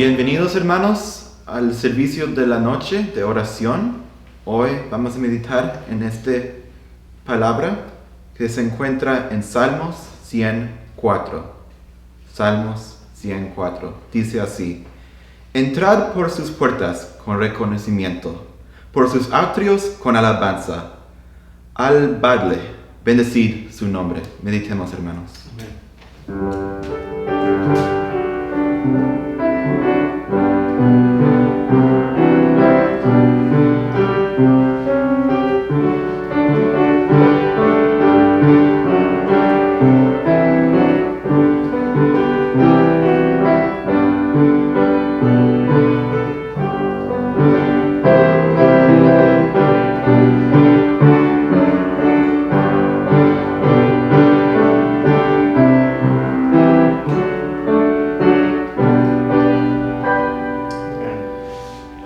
Bienvenidos hermanos al servicio de la noche de oración. Hoy vamos a meditar en esta palabra que se encuentra en Salmos 104. Salmos 104. Dice así: Entrad por sus puertas con reconocimiento, por sus atrios con alabanza. Alabadle, bendecid su nombre. Meditemos, hermanos. Amén.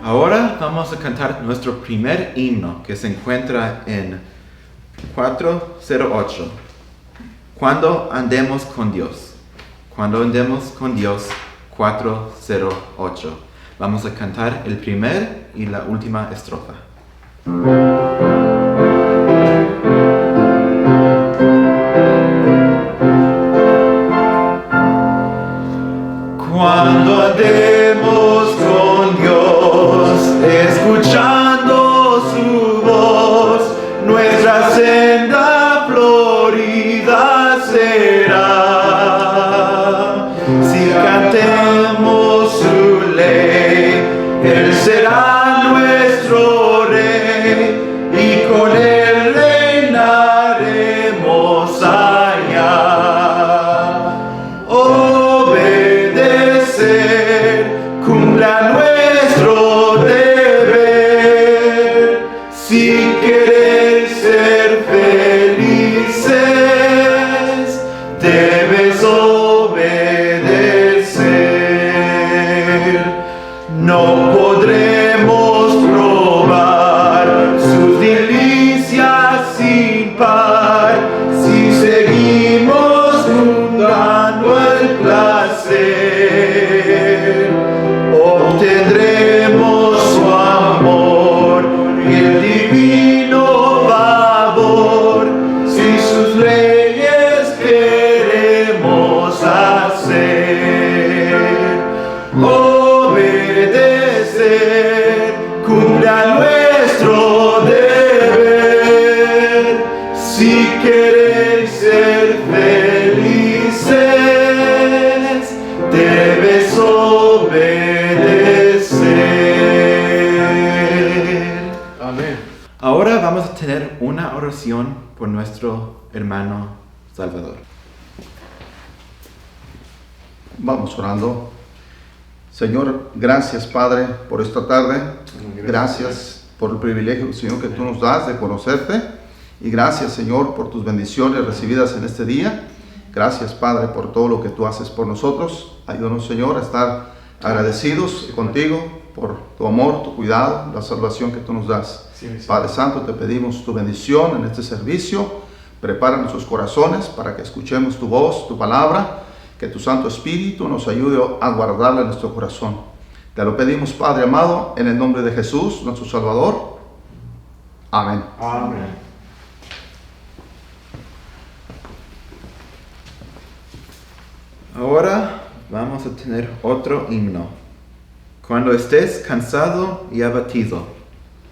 Ahora vamos a cantar nuestro primer himno que se encuentra en 408. Cuando andemos con Dios. Cuando andemos con Dios, 408. Vamos a cantar el primer y la última estrofa. Cuando andemos con Dios, escuchando su voz, nuestra senda florida será. Si cantemos su ley, Él será nuestro rey, y con Él reinaremos allá. Cumpla nuestro deber, si queréis ser felices, debes obedecer. No podremos probar sus delicias sin par, si seguimos juzgando el placer. Obtendremos su amor y el divino favor, si sus leyes queremos hacer. Obedecer, cumpla nuestro deber, si queréis ser felices, debes obedecer. Amén. Ahora vamos a tener una oración por nuestro hermano Salvador. Vamos orando. Señor, gracias Padre por esta tarde. Gracias por el privilegio, Señor, que tú nos das de conocerte. Y gracias, Señor, por tus bendiciones recibidas en este día. Gracias, Padre, por todo lo que tú haces por nosotros. Ayúdanos, Señor, a estar agradecidos contigo por tu amor, tu cuidado, la salvación que tú nos das. Padre Santo, te pedimos tu bendición en este servicio. Prepara nuestros corazones para que escuchemos tu voz, tu palabra. Que tu Santo Espíritu nos ayude a guardarla en nuestro corazón. Te lo pedimos, Padre amado, en el nombre de Jesús, nuestro Salvador. Amén. Amén. Ahora vamos a tener otro himno. Cuando estés cansado y abatido.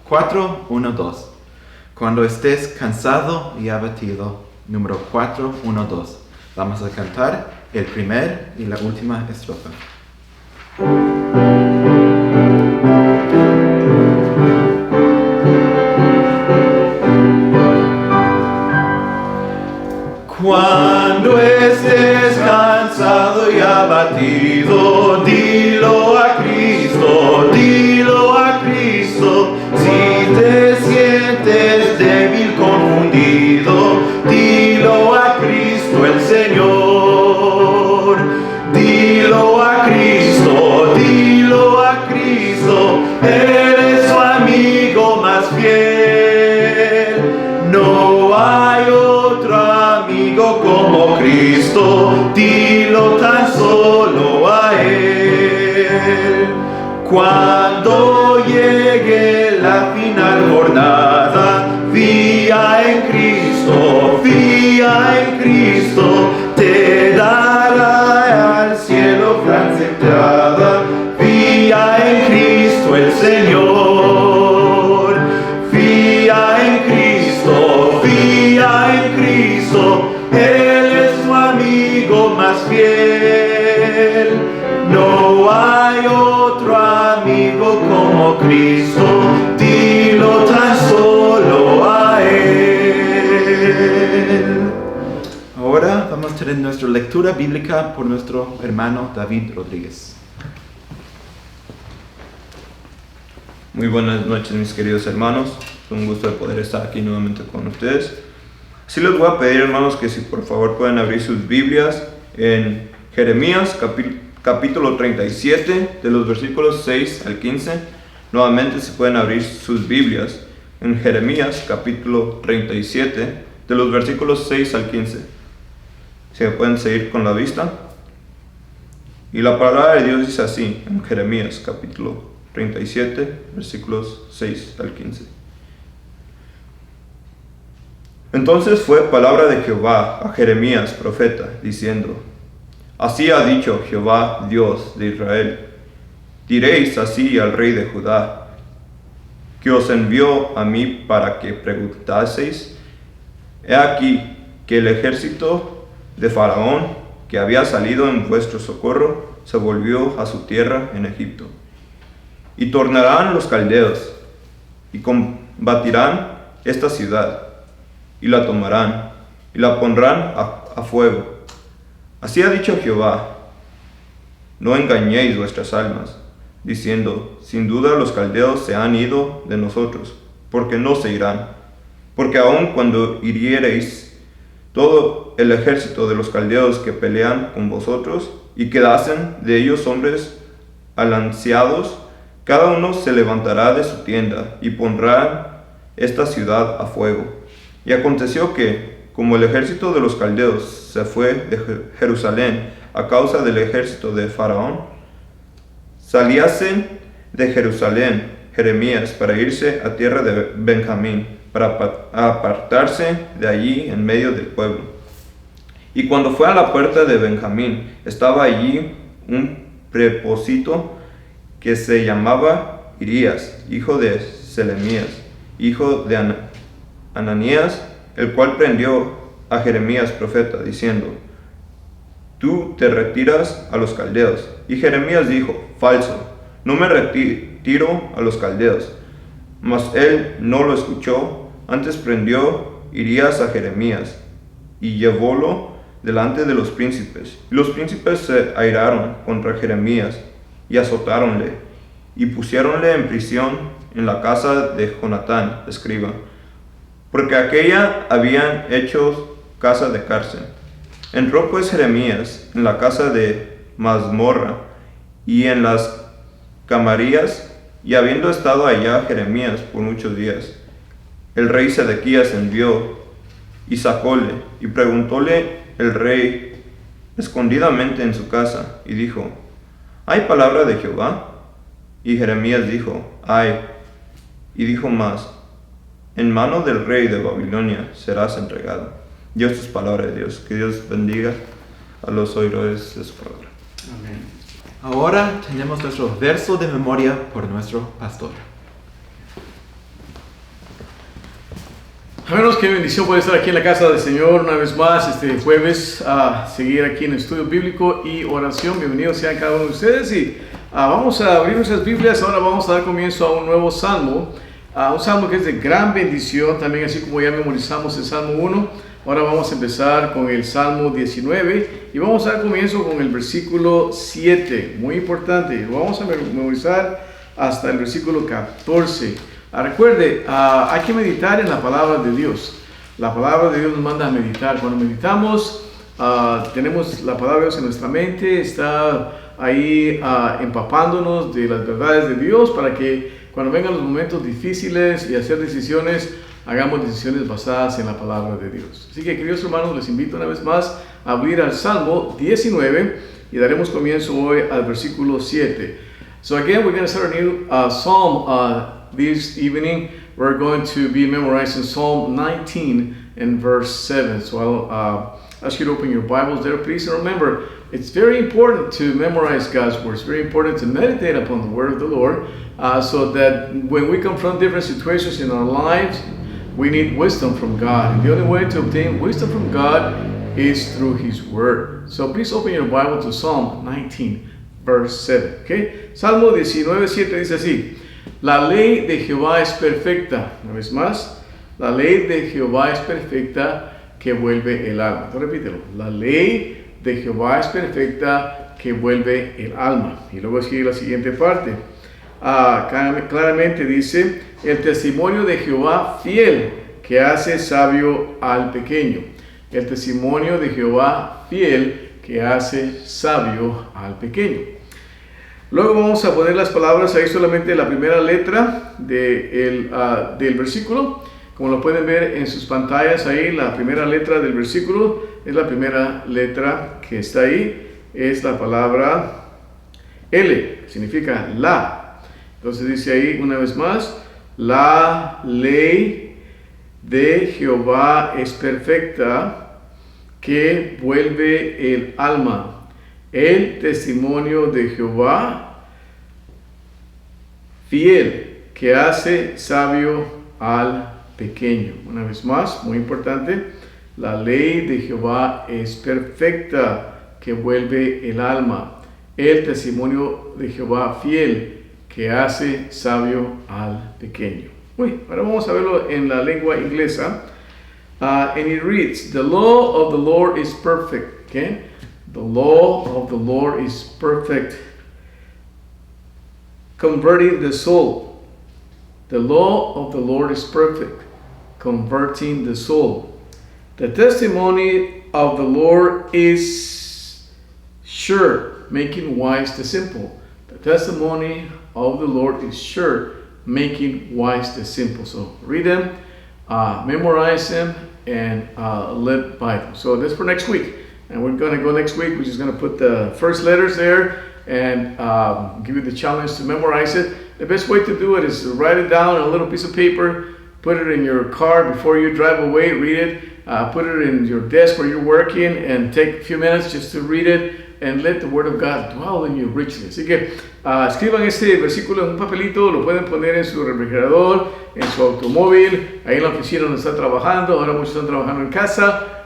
412. Cuando estés cansado y abatido. Número 412. Vamos a cantar el primer y la última estrofa. Cuando estés cansado y abatido, dilo a Cristo, dilo a Cristo. Si te sientes débil, confundido, dilo a Cristo el Señor. Dilo a Cuando llegue la final jornada, fía en Cristo, te dará al cielo francia entrada. Fía en Cristo el Señor, fía en Cristo, Él es tu amigo más fiel. No hay otro amigo como Cristo, dilo tan solo a Él. Ahora vamos a tener nuestra lectura bíblica por nuestro hermano David Rodríguez. Muy buenas noches, mis queridos hermanos. Es un gusto de poder estar aquí nuevamente con ustedes. Sí les voy a pedir, hermanos, que si por favor pueden abrir sus Biblias en Jeremías capítulo 37, de los versículos 6 al 15. Nuevamente, si pueden abrir sus Biblias en Jeremías capítulo 37, de los versículos 6 al 15. Si me pueden seguir con la vista. Y la palabra de Dios dice así, en Jeremías capítulo 37, versículos 6 al 15. Entonces fue palabra de Jehová a Jeremías profeta, diciendo: Así ha dicho Jehová, Dios de Israel: Diréis así al rey de Judá, que os envió a mí para que preguntaseis: He aquí que el ejército de Faraón, que había salido en vuestro socorro, se volvió a su tierra en Egipto. Y tornarán los caldeos, y combatirán esta ciudad, y la tomarán, y la pondrán a fuego. Así ha dicho Jehová: No engañéis vuestras almas, diciendo: Sin duda los caldeos se han ido de nosotros, porque no se irán. Porque aun cuando hiriereis todo el ejército de los caldeos que pelean con vosotros, y quedasen de ellos hombres alanceados, cada uno se levantará de su tienda, y pondrá esta ciudad a fuego. Y aconteció que, como el ejército de los caldeos se fue de Jerusalén a causa del ejército de Faraón, saliasen de Jerusalén Jeremías para irse a tierra de Benjamín, para apartarse de allí en medio del pueblo. Y cuando fue a la puerta de Benjamín, estaba allí un prepósito que se llamaba Irías, hijo de Selemías, hijo de Ananías, el cual prendió a Jeremías profeta, diciendo: Tú te retiras a los caldeos. Y Jeremías dijo: Falso, no me retiro a los caldeos. Mas él no lo escuchó, antes prendió Irías a Jeremías, y llevólo delante de los príncipes. Y los príncipes se airaron contra Jeremías, y azotáronle, y pusiéronle en prisión en la casa de Jonatán, escriba, porque aquella habían hecho casa de cárcel. Entró pues Jeremías en la casa de mazmorra y en las camarillas, y habiendo estado allá Jeremías por muchos días, el rey Sedequías envió y sacóle, y preguntóle el rey escondidamente en su casa, y dijo: ¿Hay palabra de Jehová? Y Jeremías dijo: Hay. Y dijo más: En mano del rey de Babilonia serás entregado. Dios es palabra de Dios. Que Dios bendiga a los oidores de su palabra. Amén. Ahora tenemos nuestro verso de memoria por nuestro pastor. Hermanos, qué bendición poder estar aquí en la casa del Señor una vez más este jueves, a seguir aquí en el estudio bíblico y oración. Bienvenidos sean cada uno de ustedes y vamos a abrir nuestras Biblias. Ahora vamos a dar comienzo a un nuevo salmo, un salmo que es de gran bendición, también así como ya memorizamos el Salmo 1. Ahora vamos a empezar con el Salmo 19 y vamos a dar comienzo con el versículo 7, muy importante. Lo vamos a memorizar hasta el versículo 14. Recuerde, hay que meditar en la palabra de Dios. La palabra de Dios nos manda a meditar. Cuando meditamos, tenemos la palabra de Dios en nuestra mente, está ahí empapándonos de las verdades de Dios para que cuando vengan los momentos difíciles y hacer decisiones, hagamos decisiones basadas en la palabra de Dios. Así que, queridos hermanos, les invito una vez más a abrir al Salmo 19 y daremos comienzo hoy al versículo 7. So again, we're going to start a new psalm this evening. We're going to be memorizing Psalm 19 and verse 7. So I'll ask you to open your Bibles there, please. And remember, it's very important to memorize God's words. It's very important to meditate upon the word of the Lord so that when we confront different situations in our lives, we need wisdom from God. And the only way to obtain wisdom from God is through His Word. So please open your Bible to Psalm 19, verse 7. Okay? Salmo 19:7 dice así: La ley de Jehová es perfecta. Una vez más, la ley de Jehová es perfecta que vuelve el alma. Entonces repítelo. La ley de Jehová es perfecta que vuelve el alma. Y luego sigue la siguiente parte. Claramente dice: el testimonio de Jehová fiel que hace sabio al pequeño. El testimonio de Jehová fiel que hace sabio al pequeño. Luego vamos a poner las palabras ahí, solamente la primera letra del versículo. Como lo pueden ver en sus pantallas ahí, la primera letra del versículo es la primera letra que está ahí. Es la palabra L, significa la. Entonces dice ahí una vez más: la ley de Jehová es perfecta que vuelve el alma. El testimonio de Jehová fiel que hace sabio al pequeño. Una vez más, muy importante, la ley de Jehová es perfecta que vuelve el alma. El testimonio de Jehová fiel que hace sabio al pequeño. Ahora vamos a verlo en la lengua inglesa. And it reads: the law of the Lord is perfect. Okay? The law of the Lord is perfect, converting the soul. The law of the Lord is perfect, converting the soul. The testimony of the Lord is sure, making wise the simple. The testimony of the Lord is sure, making wise the simple. So read them, memorize them, and live by them. So that's for next week. And we're going to go next week. We're just going to put the first letters there and give you the challenge to memorize it. The best way to do it is to write it down on a little piece of paper, put it in your car before you drive away, read it, put it in your desk where you're working, and take a few minutes just to read it and let the Word of God dwell in you richly. Así que escriban este versículo en un papelito, lo pueden poner en su refrigerador, en su automóvil, ahí en la oficina donde está trabajando. Ahora muchos están trabajando en casa.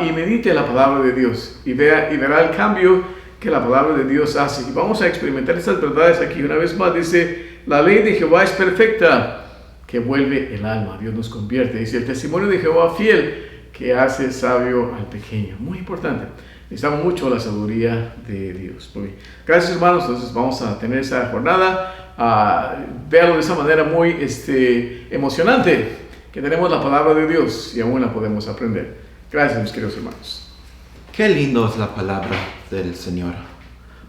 Y medite la palabra de Dios y verá el cambio que la palabra de Dios hace. Y vamos a experimentar estas verdades aquí. Una vez más dice: la ley de Jehová es perfecta que vuelve el alma. Dios nos convierte. Dice: el testimonio de Jehová fiel que hace sabio al pequeño. Muy importante. Necesitamos mucho la sabiduría de Dios. Muy bien. Gracias, hermanos. Entonces vamos a tener esa jornada. Véalo de esa manera muy emocionante, que tenemos la palabra de Dios y aún la podemos aprender. Gracias, mis queridos hermanos. Qué lindo es la palabra del Señor.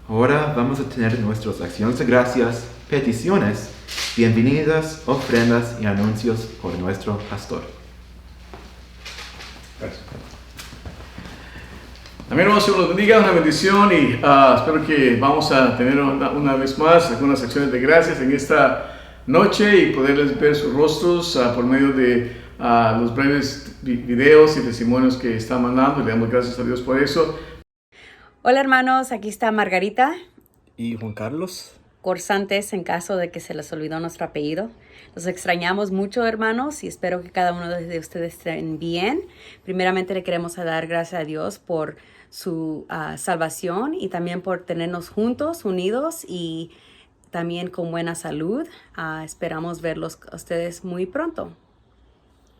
Ahora vamos a tener nuestras acciones de gracias, peticiones, bienvenidas, ofrendas y anuncios por nuestro pastor. Gracias. También hermanos, Dios los bendiga, una bendición, y espero que vamos a tener una vez más algunas acciones de gracias en esta noche y poderles ver sus rostros por medio de los breves videos y testimonios que están mandando. Le damos gracias a Dios por eso. Hola hermanos, aquí está Margarita y Juan Carlos Corsantes, en caso de que se les olvidó nuestro apellido. Los extrañamos mucho, hermanos, y espero que cada uno de ustedes estén bien. Primeramente le queremos dar gracias a Dios por su salvación y también por tenernos juntos, unidos y también con buena salud. Esperamos verlos a ustedes muy pronto.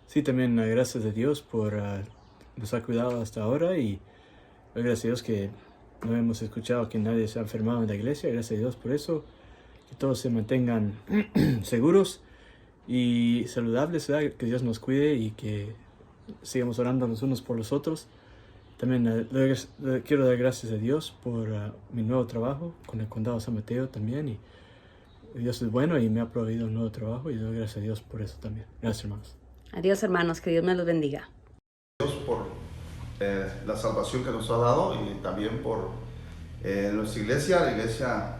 Sí, también gracias a Dios por nos ha cuidado hasta ahora, y gracias a Dios que no hemos escuchado que nadie se ha enfermado en la iglesia. Gracias a Dios por eso, que todos se mantengan seguros y saludables, ¿verdad? Que Dios nos cuide y que sigamos orando los unos por los otros. También quiero dar gracias a Dios por mi nuevo trabajo con el Condado de San Mateo también, y Dios es bueno y me ha proveído un nuevo trabajo, y doy gracias a Dios por eso también. Gracias, hermanos. Adiós, hermanos, que Dios me los bendiga. Dios por la salvación que nos ha dado, y también por nuestra iglesia, la iglesia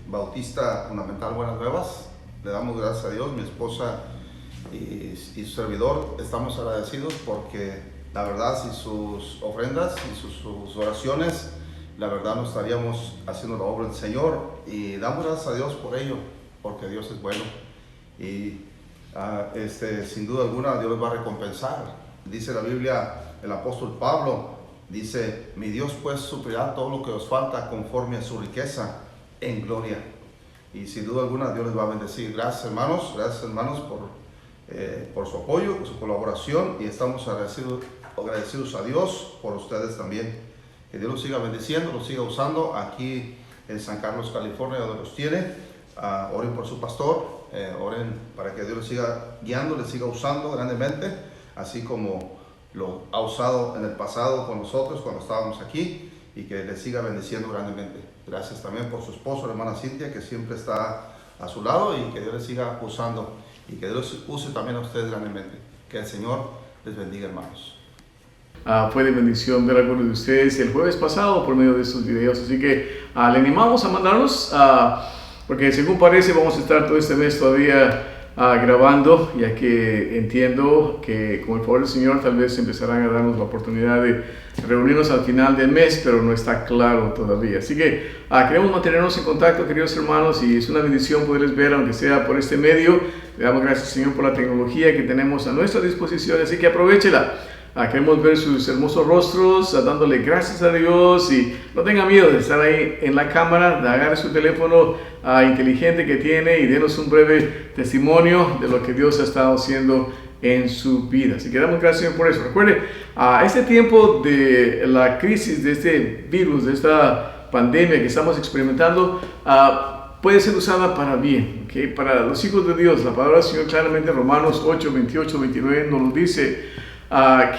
Bautista Fundamental Buenas Nuevas. Le damos gracias a Dios, mi esposa y su servidor. Estamos agradecidos porque la verdad, sin sus ofrendas y sus oraciones, la verdad no estaríamos haciendo la obra del Señor, y damos gracias a Dios por ello, porque Dios es bueno y sin duda alguna Dios les va a recompensar. Dice la Biblia, el apóstol Pablo dice: mi Dios pues suplirá todo lo que os falta conforme a su riqueza en gloria. Y sin duda alguna Dios les va a bendecir. Gracias hermanos por su apoyo, por su colaboración, y estamos agradecidos a Dios por ustedes también. Que Dios los siga bendiciendo, los siga usando aquí en San Carlos, California, donde los tiene. Oren por su pastor, oren para que Dios les siga guiando, les siga usando grandemente, así como lo ha usado en el pasado con nosotros cuando estábamos aquí, y que les siga bendiciendo grandemente. Gracias también por su esposo, la hermana Cintia, que siempre está a su lado, y que Dios les siga usando, y que Dios use también a ustedes grandemente. Que el Señor les bendiga, hermanos. Fue de bendición ver a algunos de ustedes el jueves pasado por medio de estos videos, así que le animamos a mandarnos, porque según parece vamos a estar todo este mes todavía grabando, ya que entiendo que con el favor del Señor tal vez empezarán a darnos la oportunidad de reunirnos al final del mes, pero no está claro todavía. Así que queremos mantenernos en contacto, queridos hermanos, y es una bendición poderles ver, aunque sea por este medio. Le damos gracias, Señor, por la tecnología que tenemos a nuestra disposición, así que aprovechela. Queremos ver sus hermosos rostros, dándole gracias a Dios, y no tenga miedo de estar ahí en la cámara. Agarre su teléfono inteligente que tiene y denos un breve testimonio de lo que Dios ha estado haciendo en su vida. Así que damos gracias por eso. Recuerde, este tiempo de la crisis de este virus, de esta pandemia que estamos experimentando, puede ser usada para bien, ¿okay? Para los hijos de Dios. La palabra del Señor claramente en Romanos 8, 28, 29 nos lo dice,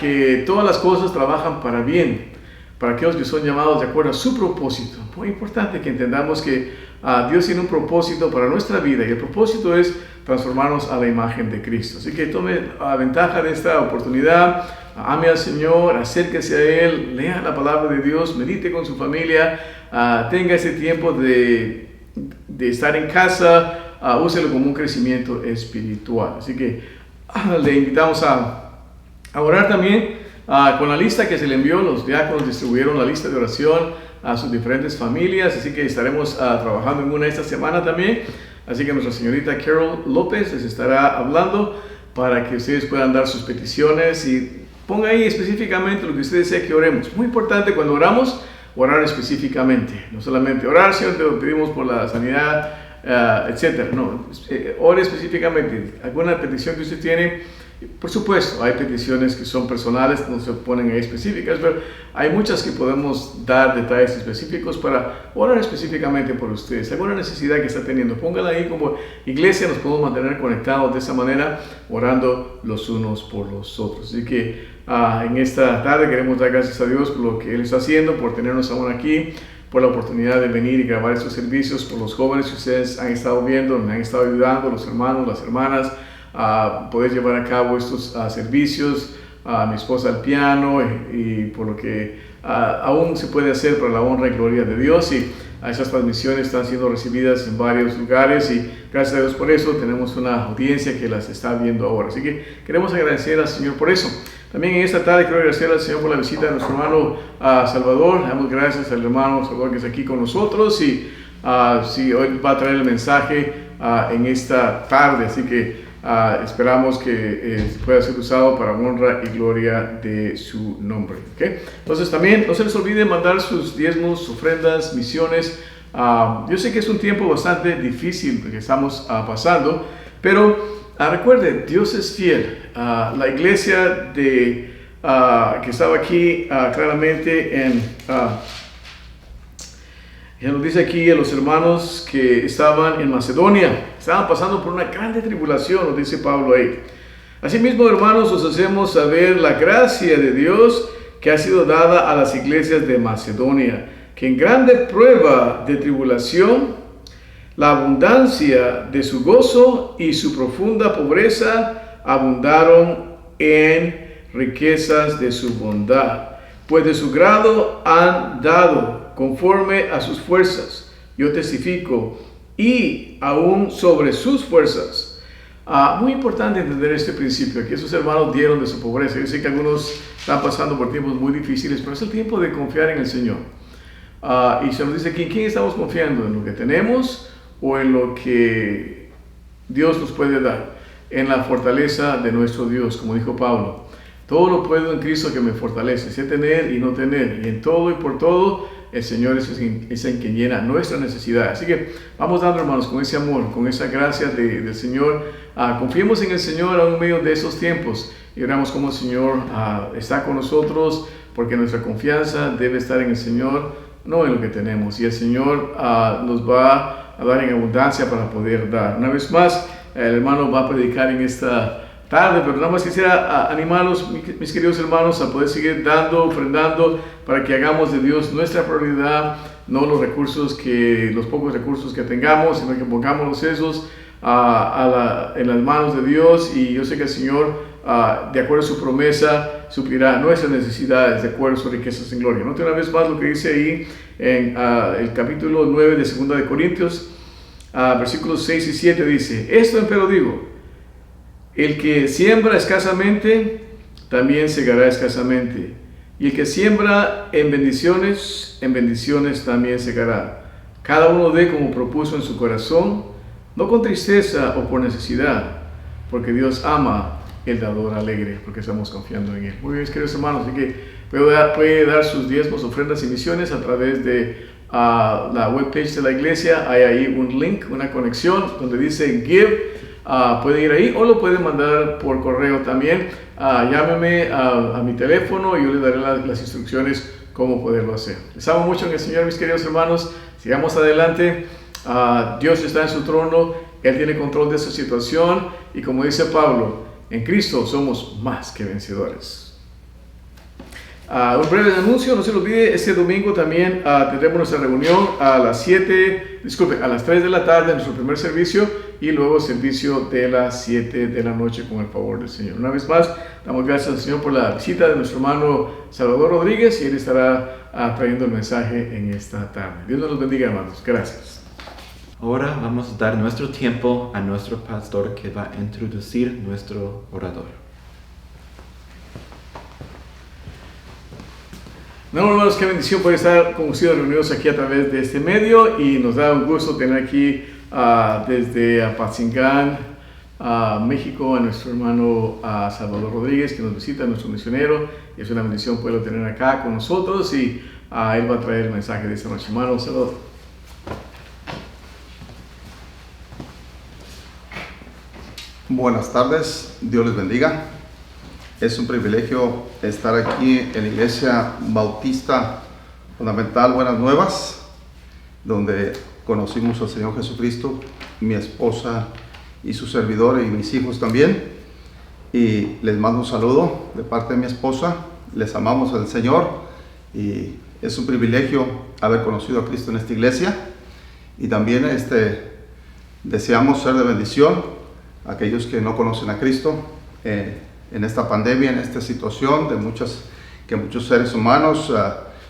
que todas las cosas trabajan para bien, para aquellos que son llamados de acuerdo a su propósito. Muy importante que entendamos que Dios tiene un propósito para nuestra vida, y el propósito es transformarnos a la imagen de Cristo. Así que tome ventaja de esta oportunidad, ame al Señor, acérquese a Él, lea la palabra de Dios, medite con su familia, tenga ese tiempo de estar en casa, úselo como un crecimiento espiritual. Así que le invitamos a orar también con la lista que se le envió. Los diáconos distribuyeron la lista de oración a sus diferentes familias, así que estaremos trabajando en una esta semana también. Así que nuestra señorita Carol López les estará hablando para que ustedes puedan dar sus peticiones, y ponga ahí específicamente lo que ustedes desean que oremos. Muy importante cuando oramos, orar específicamente, no solamente orar, Señor, te lo pedimos por la sanidad, etcétera. No, ore específicamente alguna petición que usted tiene. Por supuesto, hay peticiones que son personales, no se ponen ahí específicas, pero hay muchas que podemos dar detalles específicos para orar específicamente por ustedes. Alguna necesidad que está teniendo, póngala ahí. Como iglesia nos podemos mantener conectados de esa manera, orando los unos por los otros. Así que en esta tarde queremos dar gracias a Dios por lo que Él está haciendo, por tenernos aún aquí, por la oportunidad de venir y grabar estos servicios, por los jóvenes que ustedes han estado viendo, me han estado ayudando, los hermanos, las hermanas, a poder llevar a cabo estos servicios, a mi esposa al piano, y por lo que aún se puede hacer para la honra y gloria de Dios. Y esas transmisiones están siendo recibidas en varios lugares, y gracias a Dios por eso tenemos una audiencia que las está viendo ahora. Así que queremos agradecer al Señor por eso. También en esta tarde quiero agradecer al Señor por la visita de nuestro hermano Salvador. Damos gracias al hermano Salvador que está aquí con nosotros, y hoy va a traer el mensaje en esta tarde. Así que esperamos que pueda ser usado para honra y gloria de su nombre. ¿Okay? Entonces también no se les olvide mandar sus diezmos, ofrendas, misiones. Yo sé que es un tiempo bastante difícil que estamos pasando, pero recuerde, Dios es fiel. La iglesia que estaba aquí claramente ya nos dice aquí a los hermanos que estaban en Macedonia, estaban pasando por una grande tribulación, nos dice Pablo ahí. Asimismo, hermanos, os hacemos saber la gracia de Dios que ha sido dada a las iglesias de Macedonia, que en grande prueba de tribulación, la abundancia de su gozo y su profunda pobreza abundaron en riquezas de su bondad, pues de su grado han dado conforme a sus fuerzas, yo testifico, y aún sobre sus fuerzas. Muy importante entender este principio, que esos hermanos dieron de su pobreza. Yo sé que algunos están pasando por tiempos muy difíciles, pero es el tiempo de confiar en el Señor. Y se nos dice que ¿en quién estamos confiando? ¿En lo que tenemos o en lo que Dios nos puede dar? En la fortaleza de nuestro Dios, como dijo Pablo. Todo lo puedo en Cristo que me fortalece. Sé tener y no tener. Y en todo y por todo, el Señor es en quien llena nuestra necesidad. Así que vamos dando, hermanos, con ese amor, con esa gracia del Señor. Confiemos en el Señor aún en medio de esos tiempos. Y oramos como el Señor está con nosotros, porque nuestra confianza debe estar en el Señor, no en lo que tenemos. Y el Señor nos va a dar en abundancia para poder dar. Una vez más, el hermano va a predicar en esta tarde, pero nada más quisiera animarlos, mis queridos hermanos, a poder seguir dando, ofrendando, para que hagamos de Dios nuestra prioridad, no los pocos recursos que tengamos, sino que pongamos esos en las manos de Dios. Y yo sé que el Señor, de acuerdo a su promesa, suplirá nuestras necesidades de acuerdo a sus riquezas en gloria. Note una vez más lo que dice ahí en el capítulo 9 de 2 de Corintios, versículos 6 y 7 dice: esto empero digo, el que siembra escasamente, también segará escasamente. Y el que siembra en bendiciones también segará. Cada uno dé como propuso en su corazón, no con tristeza o por necesidad, porque Dios ama el dador alegre, porque estamos confiando en Él. Muy bien, queridos hermanos, así que puede dar sus diezmos, ofrendas y misiones a través de la webpage de la iglesia. Hay ahí un link, una conexión donde dice Give. Pueden ir ahí o lo pueden mandar por correo también. Llámeme a mi teléfono y yo les daré las instrucciones cómo poderlo hacer. Les amo mucho en el Señor, mis queridos hermanos. Sigamos adelante. Dios está en su trono. Él tiene control de esta situación. Y como dice Pablo, en Cristo somos más que vencedores. Un breve anuncio, no se lo olvide, este domingo también tendremos nuestra reunión a las 3 de la tarde en nuestro primer servicio, y luego servicio de las 7 de la noche con el favor del Señor. Una vez más, damos gracias al Señor por la visita de nuestro hermano Salvador Rodríguez, y él estará trayendo el mensaje en esta tarde. Dios nos los bendiga, hermanos. Gracias. Ahora vamos a dar nuestro tiempo a nuestro pastor, que va a introducir nuestro orador. No, hermanos, qué bendición poder estar con ustedes reunidos aquí a través de este medio, y nos da un gusto tener aquí desde Apatzingán, México, a nuestro hermano Salvador Rodríguez, que nos visita, nuestro misionero. Y es una bendición poderlo tener acá con nosotros, y él va a traer el mensaje de esta noche. Hermano Salvador. Buenas tardes, Dios les bendiga. Es un privilegio estar aquí en la Iglesia Bautista Fundamental Buenas Nuevas, donde conocimos al Señor Jesucristo, mi esposa y su servidor, y mis hijos también. Y les mando un saludo de parte de mi esposa. Les amamos al Señor, y es un privilegio haber conocido a Cristo en esta iglesia. Y también deseamos ser de bendición a aquellos que no conocen a Cristo en esta pandemia, en esta situación que muchos seres humanos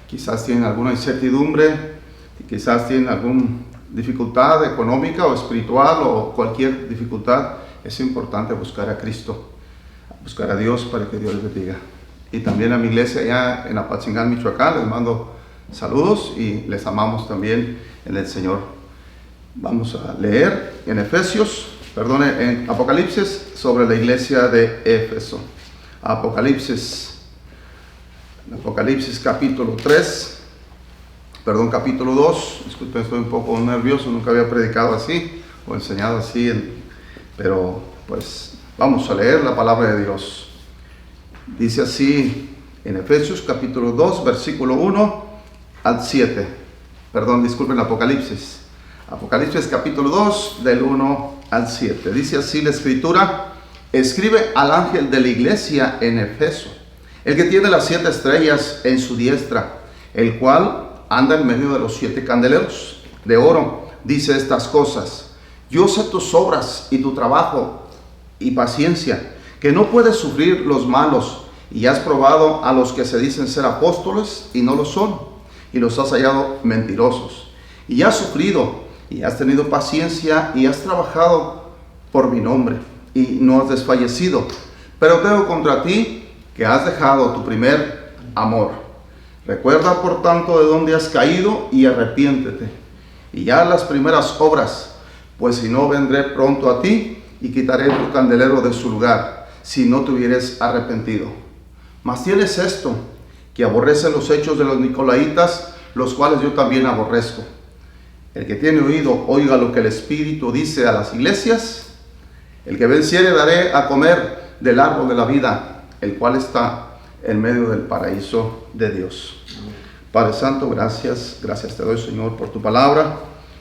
quizás tienen alguna incertidumbre, quizás tienen alguna dificultad económica o espiritual o cualquier dificultad. Es importante buscar a Cristo, buscar a Dios, para que Dios les bendiga. Y también a mi iglesia allá en Apatzingán, Michoacán, les mando saludos y les amamos también en el Señor. Vamos a leer en en Apocalipsis, sobre la iglesia de Éfeso. Apocalipsis capítulo 2. Disculpen, estoy un poco nervioso, nunca había predicado así o enseñado así, pero pues vamos a leer la palabra de Dios. Dice así en Efesios capítulo 2, versículo 1 al 7. Apocalipsis capítulo 2, del 1 al 7. Dice así la escritura: escribe al ángel de la iglesia en Efeso, el que tiene las 7 estrellas en su diestra, el cual anda en medio de los 7 candeleros de oro. Dice estas cosas: yo sé tus obras y tu trabajo y paciencia, que no puedes sufrir los malos, y has probado a los que se dicen ser apóstoles y no lo son, y los has hallado mentirosos, y has sufrido, y has tenido paciencia, y has trabajado por mi nombre, y no has desfallecido. Pero tengo contra ti que has dejado tu primer amor. Recuerda por tanto de dónde has caído y arrepiéntete, y haz las primeras obras, pues si no vendré pronto a ti y quitaré tu candelero de su lugar, si no te hubieres arrepentido. Mas tienes esto, que aborrecen los hechos de los nicolaitas, los cuales yo también aborrezco. El que tiene oído, oiga lo que el Espíritu dice a las iglesias. El que venciere daré a comer del árbol de la vida, el cual está en medio del paraíso de Dios. Padre Santo, gracias te doy, Señor, por tu palabra.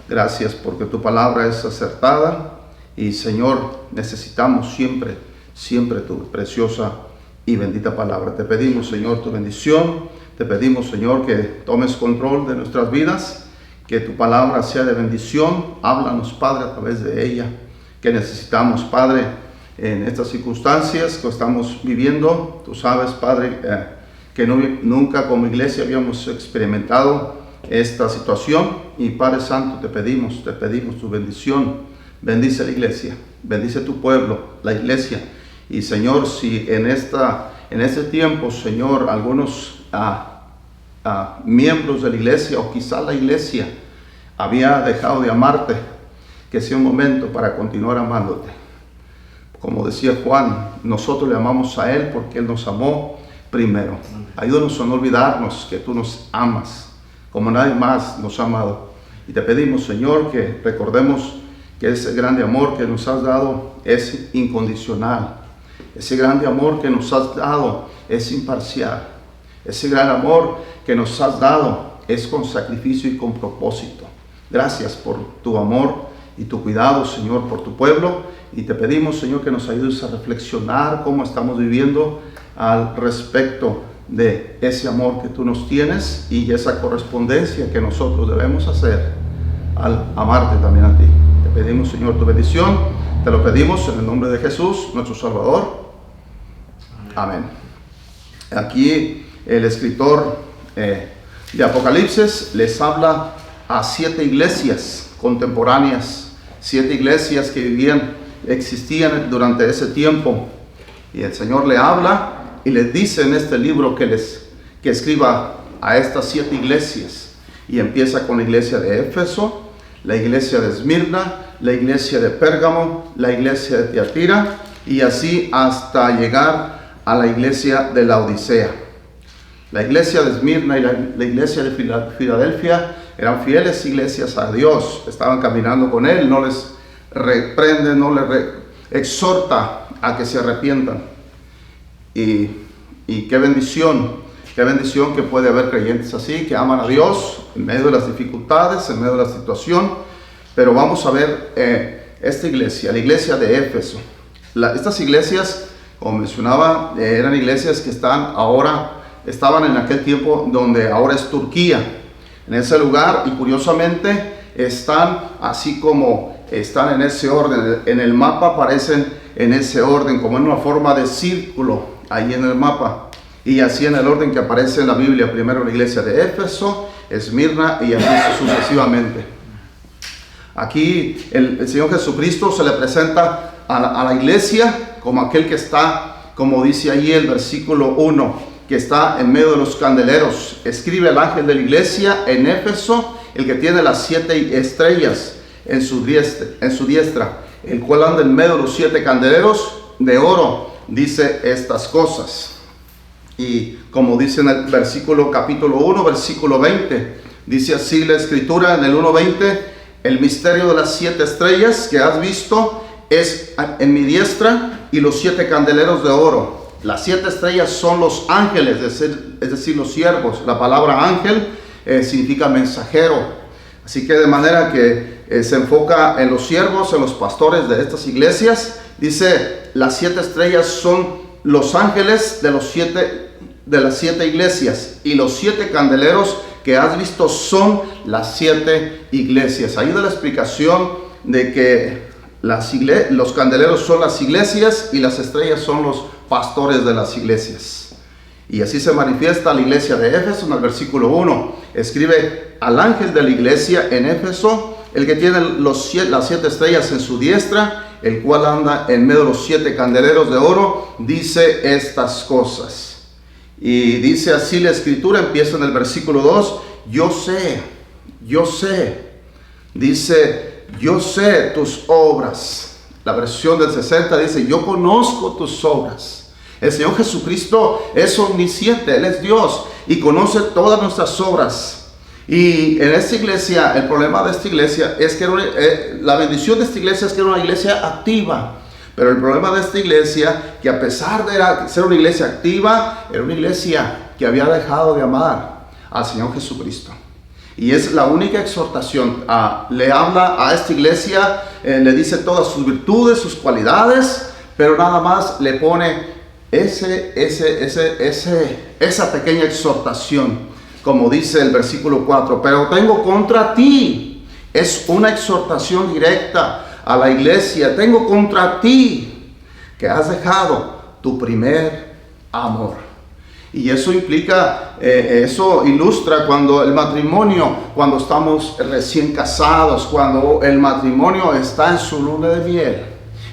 Gracias porque tu palabra es acertada. Y Señor, necesitamos siempre tu preciosa y bendita palabra. Te pedimos, Señor, tu bendición. Te pedimos, Señor, que tomes control de nuestras vidas, que tu palabra sea de bendición. Háblanos, Padre, a través de ella, que necesitamos, Padre, en estas circunstancias que estamos viviendo. Tú sabes, Padre, que nunca como iglesia habíamos experimentado esta situación. Y Padre Santo, te pedimos tu bendición. Bendice la iglesia, bendice tu pueblo, la iglesia. Y Señor, si en este tiempo, Señor, algunos miembros de la iglesia, o quizá la iglesia había dejado de amarte, que sea un momento para continuar amándote. Como decía Juan, nosotros le amamos a Él porque Él nos amó primero. Ayúdanos a no olvidarnos que tú nos amas como nadie más nos ha amado. Y te pedimos, Señor, que recordemos que ese grande amor que nos has dado es incondicional. Ese grande amor que nos has dado es imparcial. Ese gran amor que nos has dado es con sacrificio y con propósito. Gracias por tu amor y tu cuidado, Señor, por tu pueblo. Y te pedimos, Señor, que nos ayudes a reflexionar cómo estamos viviendo al respecto de ese amor que tú nos tienes y esa correspondencia que nosotros debemos hacer al amarte también a ti. Te pedimos, Señor, tu bendición. Te lo pedimos en el nombre de Jesús, nuestro Salvador. Amén. Aquí el escritor de Apocalipsis les habla a 7 iglesias contemporáneas, 7 iglesias que existían durante ese tiempo. Y el Señor le habla y les dice en este libro que escriba a estas 7 iglesias. Y empieza con la iglesia de Éfeso, la iglesia de Esmirna, la iglesia de Pérgamo, la iglesia de Tiatira, y así hasta llegar a la iglesia de Laodicea. La iglesia de Esmirna y la iglesia de Filadelfia eran fieles iglesias a Dios, estaban caminando con Él, no les reprende, no les exhorta a que se arrepientan. Y qué bendición que puede haber creyentes así, que aman a Dios en medio de las dificultades, en medio de la situación. Pero vamos a ver esta iglesia, la iglesia de Éfeso. Estas iglesias, como mencionaba, eran iglesias que estaban en aquel tiempo donde ahora es Turquía, en ese lugar, y curiosamente están así como están en ese orden. En el mapa aparecen en ese orden, como en una forma de círculo ahí en el mapa, y así en el orden que aparece en la Biblia. Primero la iglesia de Éfeso, Esmirna y así sucesivamente. Aquí el Señor Jesucristo se le presenta a la iglesia como aquel que está, como dice ahí el versículo 1, que está en medio de los candeleros. Escribe el ángel de la iglesia en Éfeso, el que tiene las 7 estrellas en su diestra, el cual anda en medio de los 7 candeleros de oro, dice estas cosas. Y como dice en el capítulo 1, versículo 20, dice así la escritura en el 1:20: el misterio de las 7 estrellas que has visto es en mi diestra, y los 7 candeleros de oro. Las 7 estrellas son los ángeles, es decir, los siervos. La palabra ángel significa mensajero. Así que de manera que se enfoca en los siervos, en los pastores de estas iglesias. Dice, las 7 estrellas son los ángeles de las 7 iglesias, y los 7 candeleros que has visto son las 7 iglesias. Ahí da la explicación de que los candeleros son las iglesias y las estrellas son los pastores de las iglesias. Y así se manifiesta la iglesia de Éfeso en el versículo 1. Escribe al ángel de la iglesia en Éfeso, el que tiene las 7 estrellas en su diestra, el cual anda en medio de los 7 candeleros de oro, dice estas cosas. Y dice así la escritura, empieza en el versículo 2, yo sé, dice, yo sé tus obras. La versión del 60 dice, yo conozco tus obras. El Señor Jesucristo es omnisciente, Él es Dios y conoce todas nuestras obras. Y en esta iglesia, el problema de esta iglesia es que la bendición de esta iglesia es que era una iglesia activa. Pero el problema de esta iglesia, que a pesar de ser una iglesia activa, era una iglesia que había dejado de amar al Señor Jesucristo. Y es la única exhortación. Le habla a esta iglesia, le dice todas sus virtudes, sus cualidades, pero nada más le pone esa pequeña exhortación. Como dice el versículo 4, pero tengo contra ti. Es una exhortación directa a la iglesia. Tengo contra ti que has dejado tu primer amor. Y eso implica, eso ilustra cuando el matrimonio, cuando estamos recién casados, cuando el matrimonio está en su luna de miel.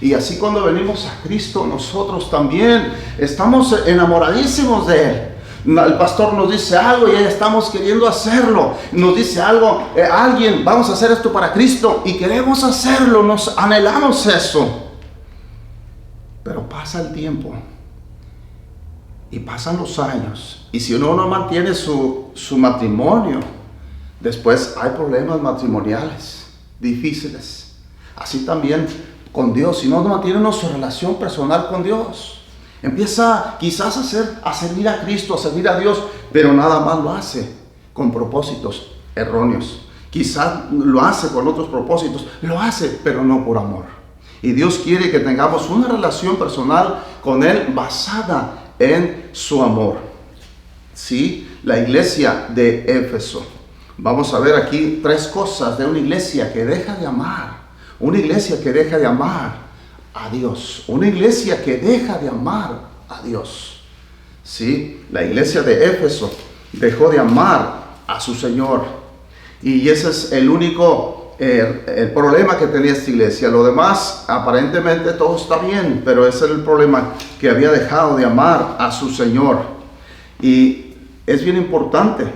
Y así cuando venimos a Cristo, nosotros también estamos enamoradísimos de Él. El pastor nos dice algo y ya estamos queriendo hacerlo. Nos dice algo, alguien, vamos a hacer esto para Cristo y queremos hacerlo, nos anhelamos eso. Pero pasa el tiempo y pasan los años. Y si uno no mantiene su matrimonio, después hay problemas matrimoniales difíciles. Así también con Dios, si no mantiene uno su relación personal con Dios. Empieza quizás a servir a Cristo, a servir a Dios, pero nada más lo hace con propósitos erróneos. Quizás lo hace con otros propósitos, lo hace, pero no por amor. Y Dios quiere que tengamos una relación personal con Él basada en su amor. ¿Sí? La iglesia de Éfeso. Vamos a ver aquí 3 cosas de una iglesia que deja de amar. Una iglesia que deja de amar a Dios, una iglesia que deja de amar a Dios. Sí, la iglesia de Éfeso dejó de amar a su Señor, y ese es el único el problema que tenía esta iglesia. Lo demás, aparentemente todo está bien, pero ese era el problema, que había dejado de amar a su Señor. Y es bien importante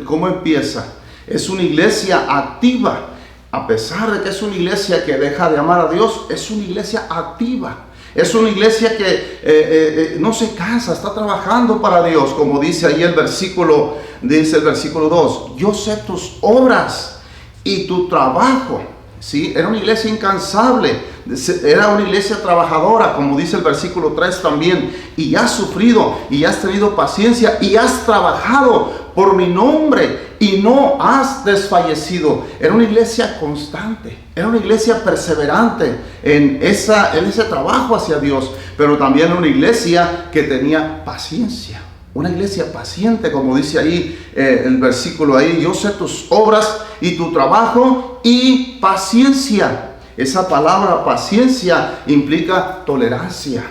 cómo empieza. Es una iglesia activa. A pesar de que es una iglesia que deja de amar a Dios, es una iglesia activa. Es una iglesia que no se cansa, está trabajando para Dios. Como dice ahí el versículo 2. Yo sé tus obras y tu trabajo. ¿Sí? Era una iglesia incansable. Era una iglesia trabajadora, como dice el versículo 3 también. Y has sufrido, y has tenido paciencia, y has trabajado por mi nombre y no has desfallecido. Era una iglesia constante, era una iglesia perseverante en ese trabajo hacia Dios, pero también una iglesia que tenía paciencia, una iglesia paciente, como dice ahí el versículo ahí, yo sé tus obras y tu trabajo y paciencia. Esa palabra paciencia implica tolerancia,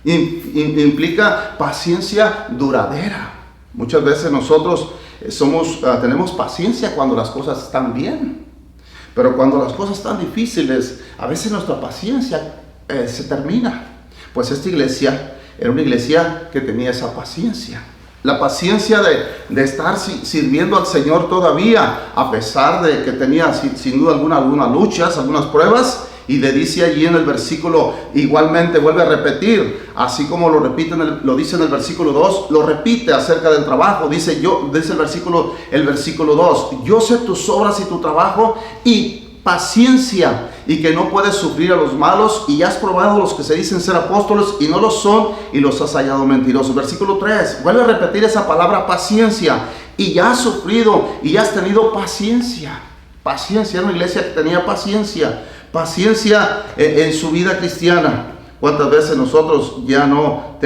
implica paciencia duradera. Muchas veces nosotros tenemos paciencia cuando las cosas están bien, pero cuando las cosas están difíciles, a veces nuestra paciencia se termina. Pues esta iglesia era una iglesia que tenía esa paciencia. La paciencia de estar sirviendo al Señor todavía, a pesar de que tenía sin duda algunas luchas, algunas pruebas. Y le dice allí en el versículo, igualmente vuelve a repetir, así como lo dice en el versículo 2, lo repite acerca del trabajo. Dice el versículo 2, yo sé tus obras y tu trabajo y paciencia, y que no puedes sufrir a los malos, y has probado a los que se dicen ser apóstoles y no lo son, y los has hallado mentirosos. Versículo 3, vuelve a repetir esa palabra paciencia, y ya has sufrido y has tenido paciencia. Paciencia, era una iglesia que tenía paciencia en su vida cristiana. ¿Cuántas veces nosotros ya no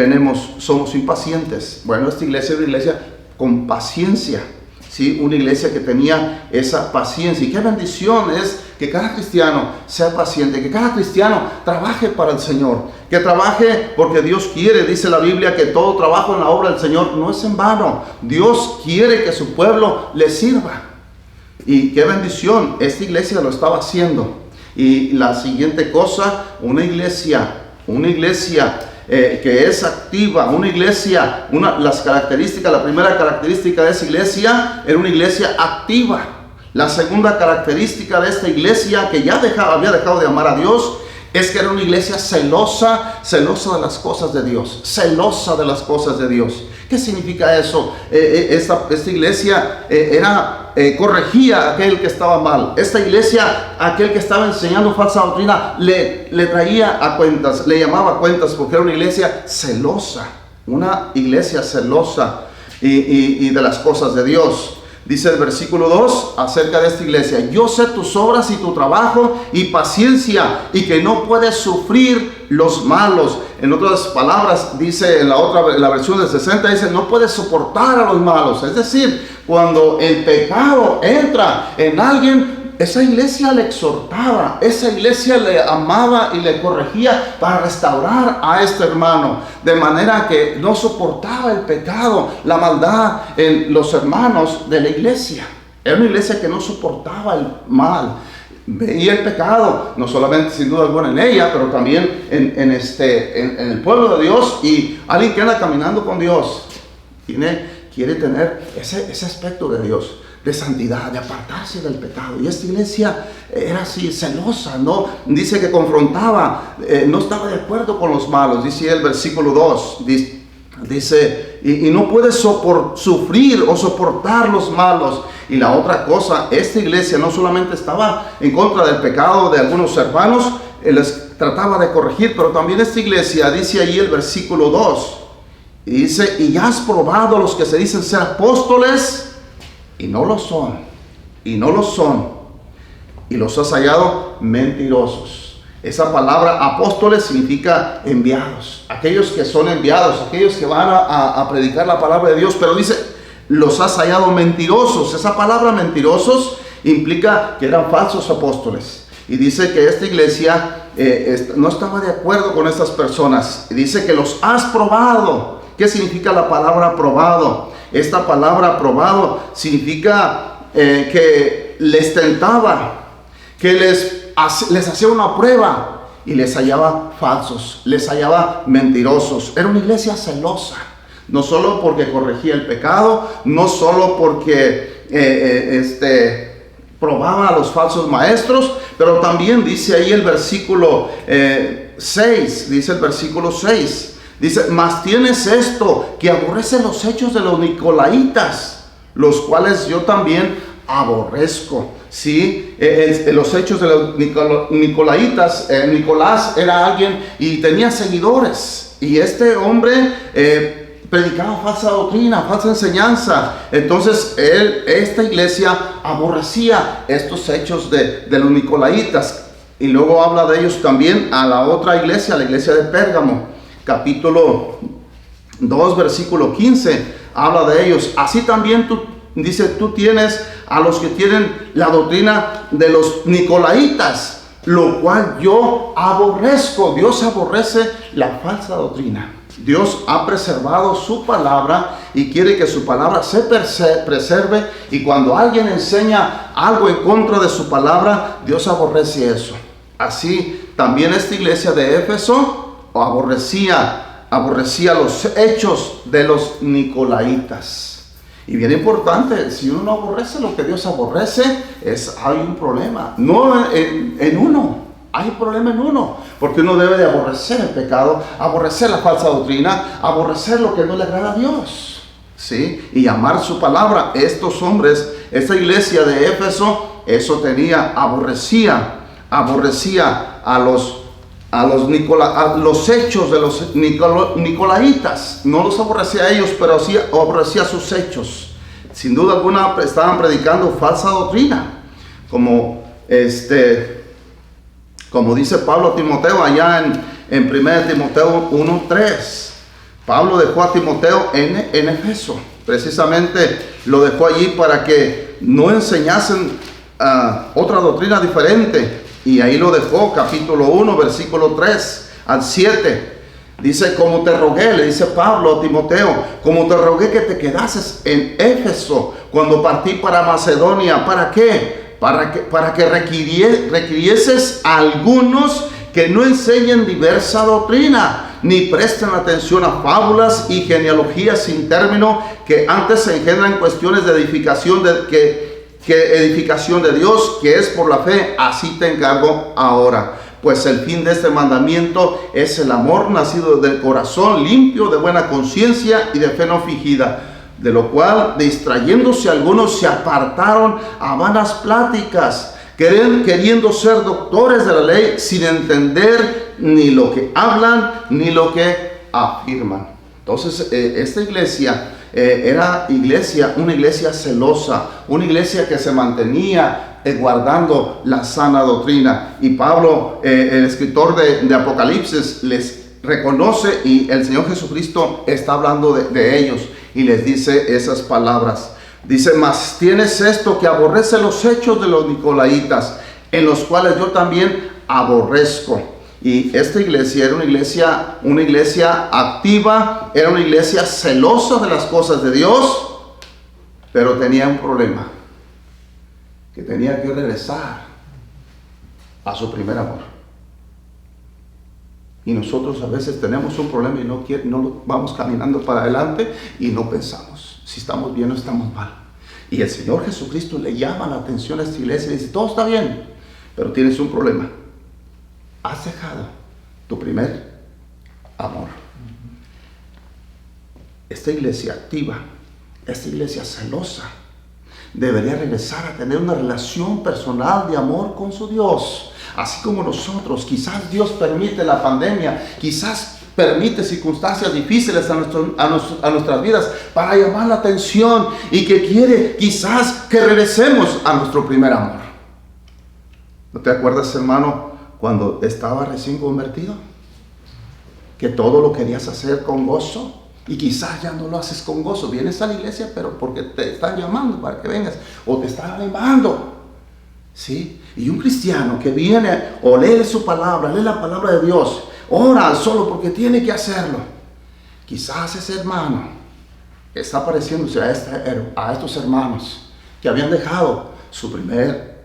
somos impacientes? Bueno, esta iglesia era una iglesia con paciencia, ¿sí? Una iglesia que tenía esa paciencia. Y qué bendición es que cada cristiano sea paciente, que cada cristiano trabaje para el Señor, que trabaje porque Dios quiere. Dice la Biblia que todo trabajo en la obra del Señor no es en vano. Dios quiere que su pueblo le sirva. Y qué bendición, esta iglesia lo estaba haciendo. Y la siguiente cosa, una iglesia que es activa, una iglesia, las características, la primera característica de esa iglesia era una iglesia activa. La segunda característica de esta iglesia, que ya había dejado de amar a Dios, es que era una iglesia celosa de las cosas de Dios, celosa de las cosas de Dios. ¿Qué significa eso? Esta iglesia corregía a aquel que estaba mal. Esta iglesia, aquel que estaba enseñando falsa doctrina, le traía a cuentas, le llamaba a cuentas, porque era una iglesia celosa y de las cosas de Dios. Dice el versículo 2 acerca de esta iglesia: yo sé tus obras y tu trabajo y paciencia, y que no puedes sufrir los malos. En otras palabras, dice en la versión del 60, dice: no puedes soportar a los malos. Es decir, cuando el pecado entra en alguien, esa iglesia le exhortaba, esa iglesia le amaba y le corregía para restaurar a este hermano, de manera que no soportaba el pecado, la maldad en los hermanos de la iglesia. Era una iglesia que no soportaba el mal, veía el pecado, no solamente sin duda alguna en ella, pero también en el pueblo de Dios. Y alguien que anda caminando con Dios quiere tener ese aspecto de Dios, de santidad, de apartarse del pecado. Y esta iglesia era así, celosa, ¿no? Dice que confrontaba, no estaba de acuerdo con los malos. Dice el versículo 2, dice, y no puede sufrir o soportar los malos. Y la otra cosa, esta iglesia no solamente estaba en contra del pecado de algunos hermanos, les trataba de corregir, pero también esta iglesia, dice allí el versículo 2, y dice: y ya has probado a los que se dicen ser apóstoles, y no lo son, y los has hallado mentirosos. Esa palabra apóstoles significa enviados, aquellos que son enviados, aquellos que van a predicar la palabra de Dios. Pero dice: los has hallado mentirosos. Esa palabra mentirosos implica que eran falsos apóstoles. Y dice que esta iglesia no estaba de acuerdo con estas personas. Y dice que los has probado. ¿Qué significa la palabra probado? Esta palabra probado significa que les tentaba, que les hacía una prueba y les hallaba falsos, les hallaba mentirosos. Era una iglesia celosa, no solo porque corregía el pecado, no solo porque probaba a los falsos maestros, pero también dice ahí el versículo 6, dice: mas tienes esto, que aborrecen los hechos de los nicolaitas, los cuales yo también aborrezco. ¿Sí? Los hechos de los nicolaitas, Nicolás era alguien y tenía seguidores, y este hombre predicaba falsa doctrina, falsa enseñanza. Entonces esta iglesia aborrecía estos hechos de los nicolaitas. Y luego habla de ellos también a la otra iglesia, la iglesia de Pérgamo. Capítulo 2, versículo 15, habla de ellos: así también tú tienes a los que tienen la doctrina de los nicolaitas, lo cual yo aborrezco. Dios aborrece la falsa doctrina. Dios ha preservado su palabra y quiere que su palabra se preserve. Y cuando alguien enseña algo en contra de su palabra, Dios aborrece eso. Así también esta iglesia de Éfeso aborrecía los hechos de los nicolaitas. Y bien importante, si uno no aborrece lo que Dios aborrece, hay un problema. No en uno, hay problema en uno, porque uno debe de aborrecer el pecado, aborrecer la falsa doctrina, aborrecer lo que no le agrada a Dios, ¿sí? Y amar su palabra. Estos hombres, esta iglesia de Éfeso, eso tenía, aborrecía a los hechos de los nicolaitas. No los aborrecía a ellos, pero sí aborrecía sus hechos. Sin duda alguna estaban predicando falsa doctrina, como dice Pablo a Timoteo allá en 1 Timoteo 1:3. Pablo dejó a Timoteo en Éfeso, precisamente lo dejó allí para que no enseñasen otra doctrina diferente. Y ahí lo dejó, capítulo 1, versículo 3 al 7. Dice, como te rogué, le dice Pablo a Timoteo, como te rogué que te quedases en Éfeso cuando partí para Macedonia. ¿Para qué? Para que requirieses a algunos que no enseñen diversa doctrina, ni presten atención a fábulas y genealogías sin término, que antes se engendran cuestiones de edificación edificación de Dios, que es por la fe. Así te encargo ahora. Pues el fin de este mandamiento es el amor nacido del corazón limpio, de buena conciencia y de fe no fingida, de lo cual, distrayéndose algunos, se apartaron a vanas pláticas, queriendo ser doctores de la ley, sin entender ni lo que hablan ni lo que afirman. Entonces, esta iglesia era una iglesia celosa, una iglesia que se mantenía guardando la sana doctrina. Y Pablo, el escritor de Apocalipsis, les reconoce, y el Señor Jesucristo está hablando de ellos y les dice esas palabras. Dice, mas tienes esto, que aborrece los hechos de los nicolaitas, en los cuales yo también aborrezco. Y esta iglesia era una iglesia activa, era una iglesia celosa de las cosas de Dios, pero tenía un problema, que tenía que regresar a su primer amor. Y nosotros a veces tenemos un problema y no vamos caminando para adelante y no pensamos si estamos bien o estamos mal. Y el Señor Jesucristo le llama la atención a esta iglesia y dice, todo está bien, pero tienes un problema. Has dejado tu primer amor. Esta iglesia activa, esta iglesia celosa, debería regresar a tener una relación personal de amor con su Dios. Así como nosotros, quizás Dios permite la pandemia, quizás permite circunstancias difíciles a nuestras vidas para llamar la atención, y que quiere quizás que regresemos a nuestro primer amor. ¿No te acuerdas, hermano, cuando estaba recién convertido? Que todo lo querías hacer con gozo. Y quizás ya no lo haces con gozo. Vienes a la iglesia, pero porque te están llamando para que vengas, o te están animando, ¿sí? Y un cristiano que viene o lee su palabra, lee la palabra de Dios, ora solo porque tiene que hacerlo, quizás ese hermano está pareciéndose a estos hermanos que habían dejado su primer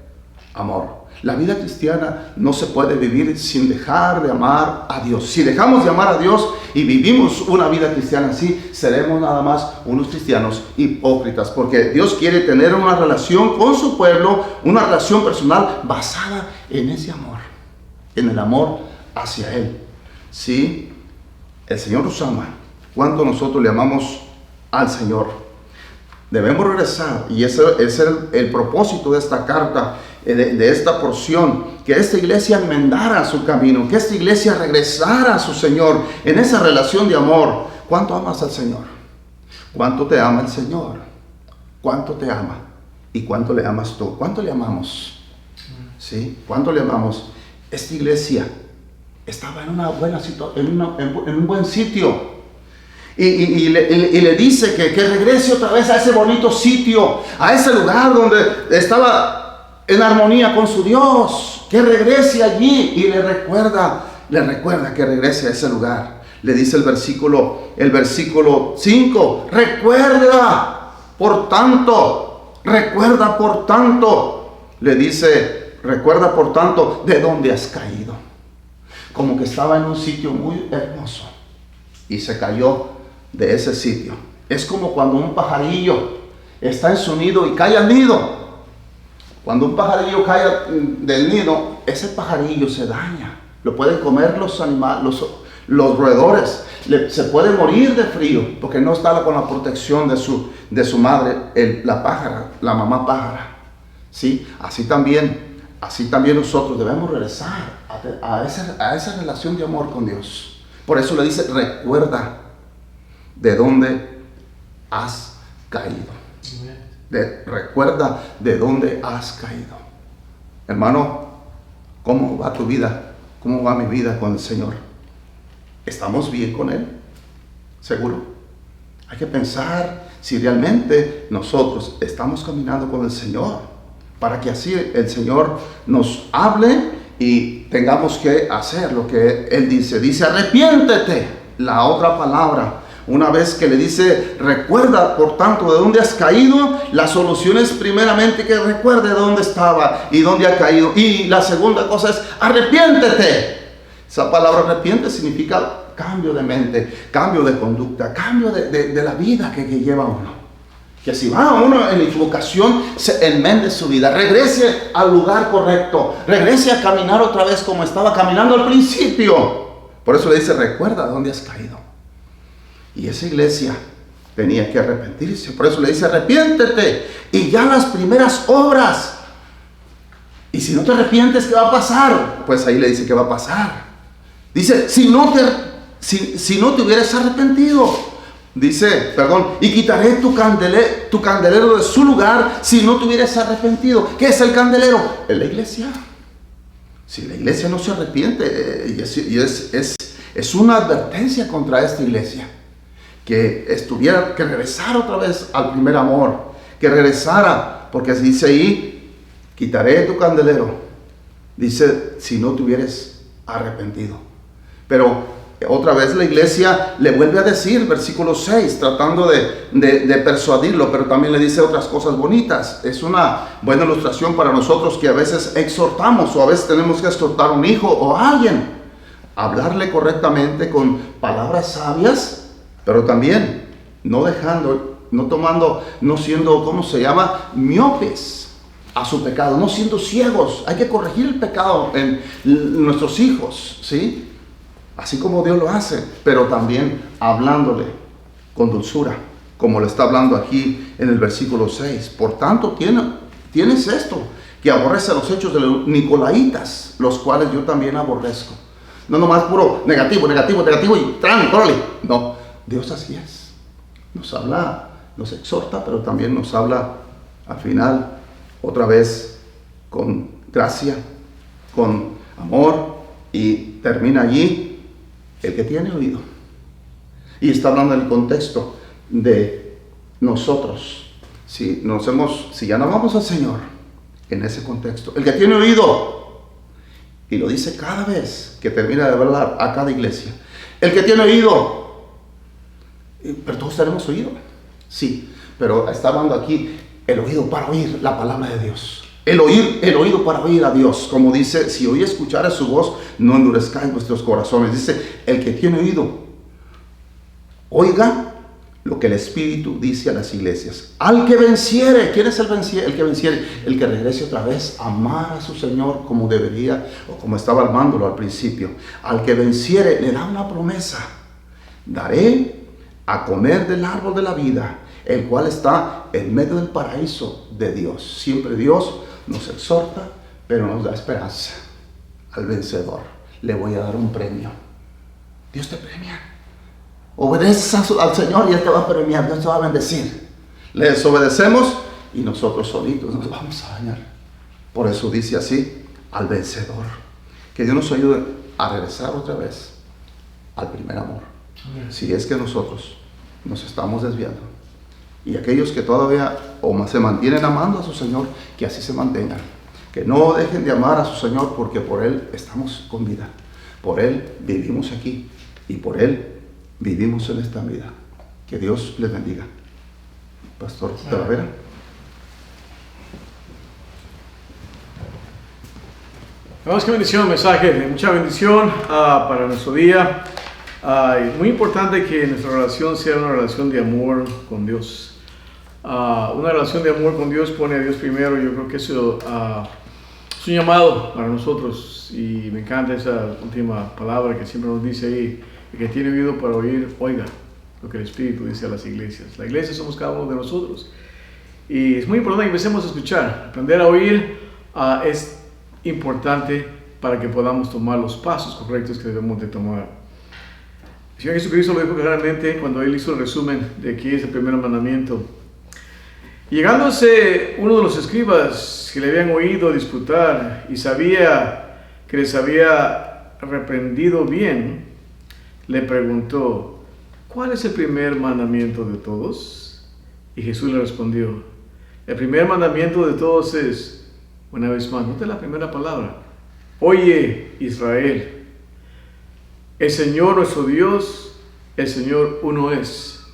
amor. La vida cristiana no se puede vivir sin dejar de amar a Dios. Si dejamos de amar a Dios y vivimos una vida cristiana así, seremos nada más unos cristianos hipócritas, porque Dios quiere tener una relación con su pueblo, una relación personal basada en ese amor, en el amor hacia Él. Sí, el Señor nos ama. ¿Cuánto nosotros le amamos al Señor? Debemos regresar, y ese es el propósito de esta carta, de esta porción, que esta iglesia enmendara su camino, que esta iglesia regresara a su Señor en esa relación de amor. ¿Cuánto amas al Señor? ¿Cuánto te ama el Señor? ¿Cuánto te ama? ¿Y cuánto le amas tú? ¿Cuánto le amamos? ¿Sí? ¿Cuánto le amamos? Esta iglesia estaba en una buena situación, en un buen sitio. Y le dice que regrese otra vez a ese bonito sitio, a ese lugar donde estaba en armonía con su Dios, que regrese allí, y le recuerda que regrese a ese lugar. Le dice el versículo 5, recuerda por tanto, le dice, recuerda por tanto de dónde has caído. Como que estaba en un sitio muy hermoso y se cayó de ese sitio. Es como cuando un pajarillo está en su nido y cae al nido. Cuando un pajarillo cae del nido, ese pajarillo se daña. Lo pueden comer los animales, los roedores. Se puede morir de frío porque no está con la protección de su madre, la mamá pájara. ¿Sí? Así también nosotros debemos regresar a esa relación de amor con Dios. Por eso le dice, recuerda de dónde has caído. Recuerda de dónde has caído. Hermano, ¿cómo va tu vida? ¿Cómo va mi vida con el Señor? ¿Estamos bien con Él? ¿Seguro? Hay que pensar si realmente nosotros estamos caminando con el Señor. para que así el Señor nos hable y tengamos que hacer lo que Él dice. Dice, arrepiéntete. La otra palabra, una vez que le dice, recuerda por tanto de dónde has caído, la solución es primeramente que recuerde de dónde estaba y dónde ha caído. Y la segunda cosa es, arrepiéntete. Esa palabra arrepiente significa cambio de mente, cambio de conducta, cambio de la vida que lleva uno. Que si va uno en equivocación, se enmende su vida, regrese al lugar correcto, regrese a caminar otra vez como estaba caminando al principio. Por eso le dice, recuerda dónde has caído. Y esa iglesia tenía que arrepentirse. Por eso le dice, arrepiéntete. Y ya las primeras obras. Y si no te arrepientes, ¿qué va a pasar? Pues ahí le dice que va a pasar. Dice, si no te hubieras arrepentido. Dice, y quitaré tu candelero de su lugar si no te hubieras arrepentido. ¿Qué es el candelero? Es la iglesia. Si la iglesia no se arrepiente, y es una advertencia contra esta iglesia, que regresara otra vez al primer amor, que regresara, porque dice ahí, quitaré tu candelero, dice, si no te hubieras arrepentido. Pero otra vez la iglesia le vuelve a decir, versículo 6, tratando de persuadirlo, pero también le dice otras cosas bonitas. Es una buena ilustración para nosotros que a veces exhortamos, o a veces tenemos que exhortar a un hijo o a alguien. Hablarle correctamente con palabras sabias, pero también no siendo, miopes a su pecado, no siendo ciegos. Hay que corregir el pecado en nuestros hijos, ¿sí? Así como Dios lo hace, pero también hablándole con dulzura, como le está hablando aquí en el versículo 6. Por tanto, tienes esto, que aborrece a los hechos de los nicolaitas, los cuales yo también aborrezco. No nomás puro negativo y órale. No, Dios así es. Nos habla, nos exhorta, pero también nos habla al final, otra vez, con gracia, con amor, y termina allí. El que tiene oído. Y está hablando del contexto de nosotros. Si ya no vamos al Señor, en ese contexto. El que tiene oído, y lo dice cada vez que termina de hablar a cada iglesia. El que tiene oído, pero todos tenemos oído. Sí, pero está hablando aquí el oído para oír la palabra de Dios. El oído para oír a Dios, como dice, si oí escuchar su voz, no endurezcáis vuestros corazones. Dice, el que tiene oído, oiga lo que el Espíritu dice a las iglesias. Al que venciere, ¿quién es el que venciere? El que regrese otra vez a amar a su Señor como debería, o como estaba amándolo al principio. Al que venciere, le da una promesa. Daré a comer del árbol de la vida, el cual está en medio del paraíso de Dios. Siempre Dios nos exhorta, pero nos da esperanza. Al vencedor le voy a dar un premio. Dios te premia. Obedeces al Señor y Él te va a premiar. Dios te va a bendecir. Le desobedecemos y nosotros solitos nos vamos a dañar. Por eso dice así, al vencedor. Que Dios nos ayude a regresar otra vez al primer amor. Si es que nosotros nos estamos desviando. Y aquellos que todavía se mantienen amando a su Señor, que así se mantengan. Que no dejen de amar a su Señor, porque por Él estamos con vida. Por Él vivimos aquí y por Él vivimos en esta vida. Que Dios les bendiga. Pastor Talavera. Vamos, qué bendición, mensaje de mucha bendición para nuestro día. Es muy importante que nuestra relación sea una relación de amor con Dios. Una relación de amor con Dios pone a Dios primero. Yo creo que eso es un llamado para nosotros, y me encanta esa última palabra que siempre nos dice ahí: el que tiene oído para oír, oiga lo que el Espíritu dice a las iglesias. La iglesia somos cada uno de nosotros, y es muy importante que empecemos a escuchar. Aprender a oír es importante para que podamos tomar los pasos correctos que debemos de tomar. El Señor Jesucristo lo dijo claramente cuando Él hizo el resumen de qué es el primer mandamiento. Llegándose uno de los escribas que le habían oído disputar y sabía que les había reprendido bien, le preguntó: ¿cuál es el primer mandamiento de todos? Y Jesús le respondió: el primer mandamiento de todos es: Una vez más, note la primera palabra. Oye, Israel, el Señor nuestro Dios, el Señor uno es.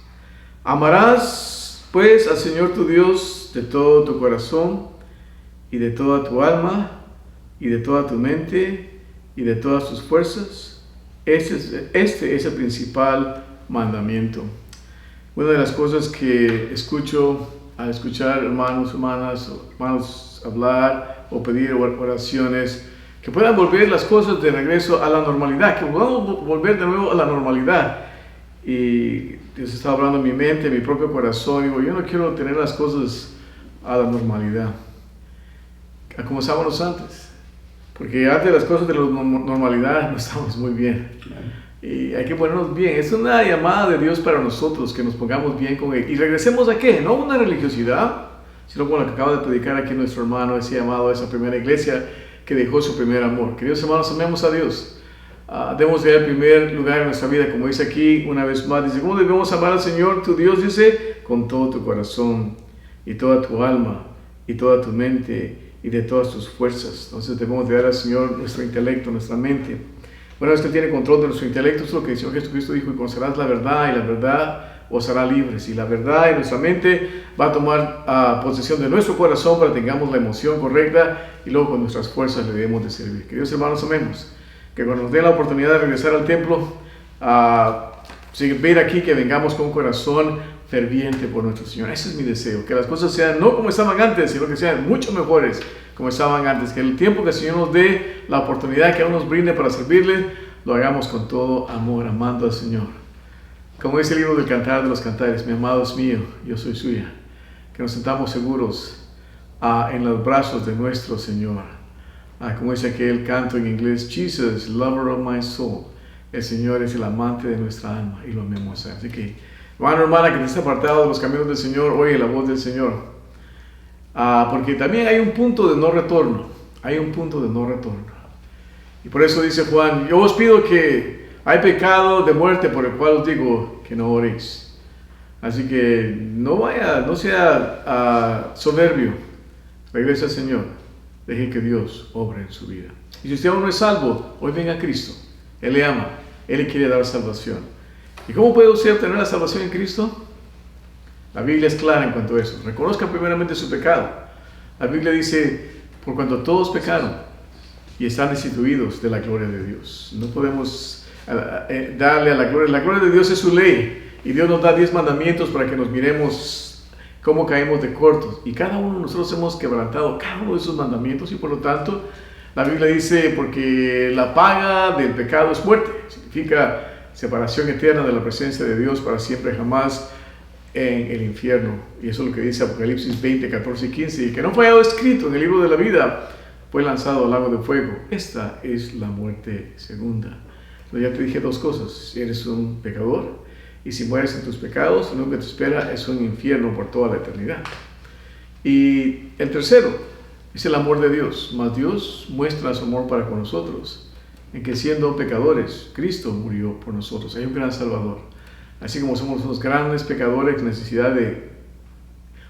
Amarás, pues, al Señor tu Dios de todo tu corazón y de toda tu alma y de toda tu mente y de todas tus fuerzas. Este es el principal mandamiento. Una de las cosas que escucho al escuchar hermanos hablar o pedir oraciones, que puedan volver las cosas de regreso a la normalidad, que podamos volver de nuevo a la normalidad. Y Dios está hablando en mi mente, en mi propio corazón. Digo, yo no quiero tener las cosas a la normalidad, a como estábamos antes. Porque antes las cosas de la normalidad no estamos muy bien. Y hay que ponernos bien. Es una llamada de Dios para nosotros, que nos pongamos bien con Él. Y regresemos a ¿qué? No una religiosidad, sino con lo que acaba de predicar aquí nuestro hermano, ese llamado a esa primera iglesia que dejó su primer amor. Queridos hermanos, amemos a Dios. Debemos dar el primer lugar en nuestra vida, como dice aquí una vez más. Dice, ¿cómo debemos amar al Señor tu Dios? Dice, con todo tu corazón y toda tu alma y toda tu mente y de todas tus fuerzas. Entonces debemos de dar al Señor nuestro intelecto, nuestra mente. Una vez que Él tiene control de nuestro intelecto, es lo que el Señor Jesucristo dijo, y conocerás la verdad, y la verdad os hará libres. Y la verdad en nuestra mente va a tomar posesión de nuestro corazón para que tengamos la emoción correcta, y luego con nuestras fuerzas le debemos de servir. Queridos hermanos, amemos. Que cuando nos dé la oportunidad de regresar al templo, ver aquí que vengamos con un corazón ferviente por nuestro Señor. Ese es mi deseo, que las cosas sean no como estaban antes, sino que sean mucho mejores como estaban antes. Que el tiempo que el Señor nos dé, la oportunidad que aún nos brinde para servirle, lo hagamos con todo amor, amando al Señor. Como dice el libro del Cantar de los Cantares, mi amado es mío, yo soy suya. Que nos sentamos seguros en los brazos de nuestro Señor. Como dice aquel canto en inglés, Jesus, lover of my soul. El Señor es el amante de nuestra alma y lo amemos. Así que, hermano, hermana, que te esté apartado de los caminos del Señor, oye la voz del Señor. Porque también hay un punto de no retorno. Hay un punto de no retorno. Y por eso dice Juan, yo os pido que hay pecado de muerte por el cual os digo que no oréis. Así que no sea soberbio. Regrese al Señor. Deje que Dios obre en su vida. Y si usted aún no es salvo, hoy venga a Cristo. Él le ama. Él le quiere dar salvación. ¿Y cómo puede usted obtener la salvación en Cristo? La Biblia es clara en cuanto a eso. Reconozca primeramente su pecado. La Biblia dice, por cuanto todos pecaron y están destituidos de la gloria de Dios. No podemos darle a la gloria. La gloria de Dios es su ley. Y Dios nos da 10 mandamientos para que nos miremos cómo caemos de cortos. Y cada uno de nosotros hemos quebrantado cada uno de esos mandamientos. Y por lo tanto, la Biblia dice, porque la paga del pecado es muerte. Significa separación eterna de la presencia de Dios para siempre jamás en el infierno. Y eso es lo que dice Apocalipsis 20, 14 y 15. Y que no fue escrito en el libro de la vida, fue lanzado al lago de fuego. Esta es la muerte segunda. Entonces ya te dije dos cosas. Si eres un pecador y si mueres en tus pecados, lo que te espera es un infierno por toda la eternidad. Y el tercero es el amor de Dios. Mas Dios muestra su amor para con nosotros, en que siendo pecadores, Cristo murió por nosotros. Hay un gran Salvador. Así como somos unos grandes pecadores en necesidad de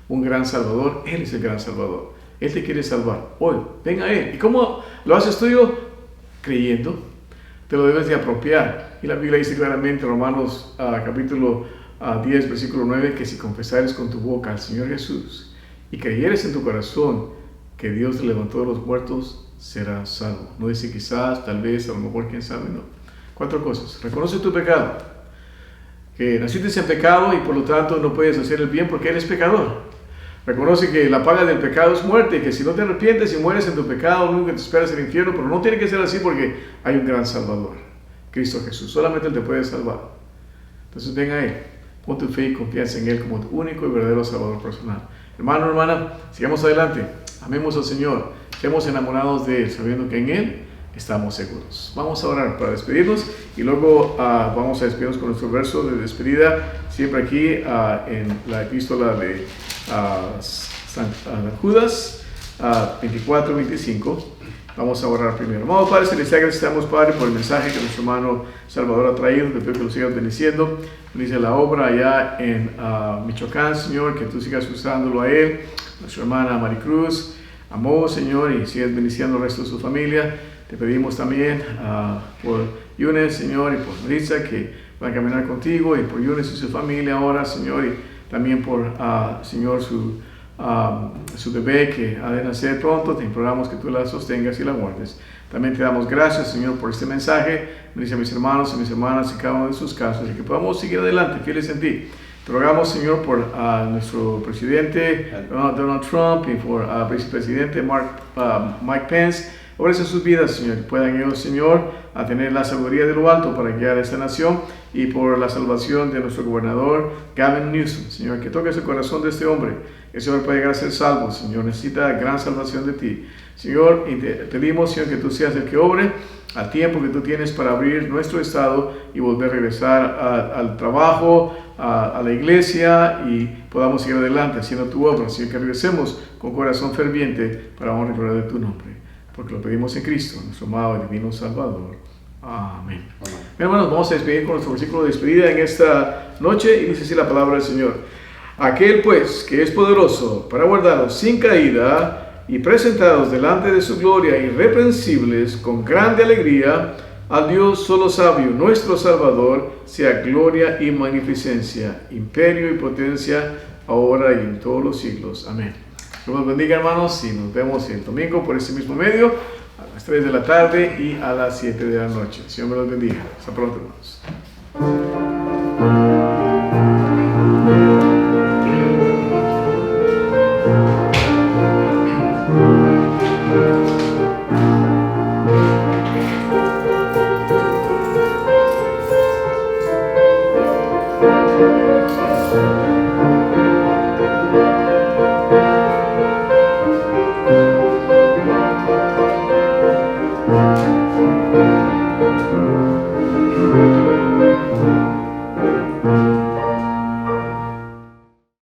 un gran Salvador, Él es el gran Salvador. Él te quiere salvar. Hoy, ven a Él. ¿Y cómo lo haces tú? Creyendo. Te lo debes de apropiar. Y la Biblia dice claramente en Romanos capítulo 10, versículo 9, que si confesares con tu boca al Señor Jesús y creyeres en tu corazón que Dios te levantó de los muertos, serás salvo. No dice quizás, tal vez, a lo mejor, quién sabe, no. 4 cosas. Reconoce tu pecado. Que naciste en pecado y por lo tanto no puedes hacer el bien porque eres pecador. Reconoce que la paga del pecado es muerte y que si no te arrepientes y mueres en tu pecado, nunca te esperas el infierno, pero no tiene que ser así porque hay un gran Salvador, Cristo Jesús. Solamente Él te puede salvar. Entonces ven a Él, pon tu fe y confianza en Él como tu único y verdadero Salvador personal. Hermano, hermana, sigamos adelante. Amemos al Señor, estemos enamorados de Él, sabiendo que en Él estamos seguros. Vamos a orar para despedirnos y luego vamos a despedirnos con nuestro verso de despedida, siempre aquí en la epístola de Judas 24-25. Vamos a orar primero. Amado Padre Celestial, agradecemos, Padre, por el mensaje que nuestro hermano Salvador ha traído. Te pido que lo sigas bendiciendo. Bendice la obra allá en Michoacán, Señor, que tú sigas usándolo a él, nuestra hermana Maricruz, amó, Señor, y sigues bendiciendo al resto de su familia. Te pedimos también por Yunes, Señor, y por Marisa, que van a caminar contigo, y por Yunes y su familia ahora, Señor, y también por, Señor, su bebé que ha de nacer pronto. Te imploramos que tú la sostengas y la guardes. También te damos gracias, Señor, por este mensaje. Bendice a mis hermanos y mis hermanas en cada uno de sus casos, y que podamos seguir adelante, fieles en ti. Te rogamos, Señor, por nuestro presidente Donald Trump y por vicepresidente Mike Pence. Ores en sus vidas, Señor, que puedan ellos, Señor, a tener la sabiduría de lo alto para guiar a esta nación, y por la salvación de nuestro gobernador Gavin Newsom, Señor, que toques el corazón de este hombre. El Señor puede llegar a ser salvo, Señor, necesita gran salvación de ti, Señor, y te pedimos, Señor, que tú seas el que obre al tiempo que tú tienes para abrir nuestro estado y volver a regresar al trabajo, a la iglesia, y podamos seguir adelante haciendo tu obra, Señor, que regresemos con corazón ferviente para honra y gloria de tu nombre, porque lo pedimos en Cristo, nuestro amado y divino Salvador. Amén. Bien, hermanos, vamos a despedir con nuestro versículo de despedida en esta noche, y dice así la palabra del Señor. Aquel pues que es poderoso para guardarlos sin caída y presentados delante de su gloria irreprensibles con grande alegría, al Dios solo sabio, nuestro Salvador, sea gloria y magnificencia, imperio y potencia, ahora y en todos los siglos. Amén. Dios los bendiga, hermanos, y nos vemos el domingo por este mismo medio, a las 3 de la tarde y a las 7 de la noche. El Señor me los bendiga. Hasta pronto, hermanos.